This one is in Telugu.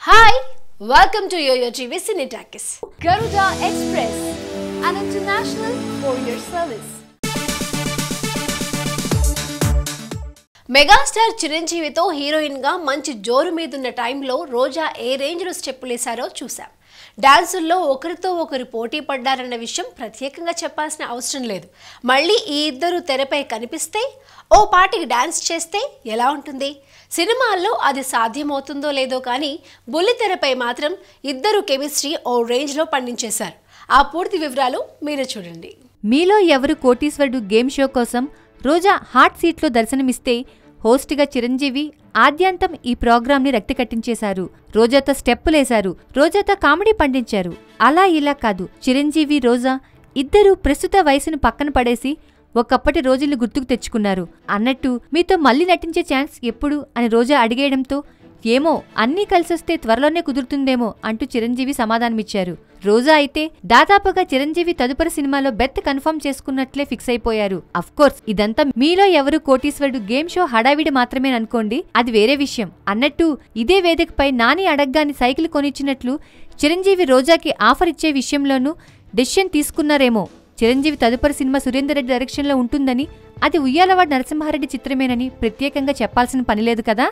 Hi, welcome to YoYo TV Cinetakis. Garuda Express, an international courier service. Megastar చిరంజీవితో హీరోయిన్గా మంచి జోరు మీదున్న టైంలో రోజా ఏ రేంజ్లో స్టెప్పులేశారో చూసాం. డాన్సుల్లో ఒకరితో ఒకరు పోటీ పడ్డారన్న విషయం ప్రత్యేకంగా చెప్పాల్సిన అవసరం లేదు. మళ్ళీ ఈ ఇద్దరు తెరపై కనిపిస్తే ఓ పాటికి డాన్స్ చేస్తే ఎలా ఉంటుంది? సినిమాల్లో అది సాధ్యమవుతుందో లేదో కానీ బుల్లితెరపై మాత్రం ఇద్దరు కెమిస్ట్రీ ఓ రేంజ్లో పండించేశారు. ఆ పూర్తి వివరాలు మీరే చూడండి. మీలో ఎవరు కోటీశ్వరుడు గేమ్ షో కోసం రోజా హాట్ సీట్లో దర్శనమిస్తే హోస్ట్గా చిరంజీవి ఆద్యంతం ఈ ప్రోగ్రాంని రక్తి కట్టించేశారు. రోజాతో స్టెప్పులేశారు, రోజాతో కామెడీ పండించారు. అలా ఇలా కాదు, చిరంజీవి రోజా ఇద్దరూ ప్రస్తుత వయసును పక్కన పడేసి ఒకప్పటి రోజుల్ని గుర్తుకు తెచ్చుకున్నారు. అన్నట్టు మీతో మళ్ళీ నటించే ఛాన్స్ ఎప్పుడు అని రోజా అడిగేయడంతో ఏమో అన్నీ కలిసొస్తే త్వరలోనే కుదురుతుందేమో అంటూ చిరంజీవి సమాధానమిచ్చారు. రోజా అయితే దాదాపుగా చిరంజీవి తదుపరి సినిమాలో బెర్త్ కన్ఫర్మ్ చేసుకున్నట్లే ఫిక్స్ అయిపోయారు. అఫ్కోర్స్ ఇదంతా మీలో ఎవరు కోటీశ్వరుడు గేమ్ షో హడావిడి మాత్రమే అనుకోండి, అది వేరే విషయం. అన్నట్టు ఇదే వేదికపై నాని అడగ్గాని సైకిల్ కొనిచ్చినట్లు చిరంజీవి రోజాకి ఆఫర్ ఇచ్చే విషయంలోనూ డెసిషన్ తీసుకున్నారేమో. చిరంజీవి తదుపరి సినిమా సురేందర్ రెడ్డి డైరెక్షన్లో ఉంటుందని, అది ఉయ్యాలవాడ నరసింహారెడ్డి చిత్రమేనని ప్రత్యేకంగా చెప్పాల్సిన పనిలేదు కదా.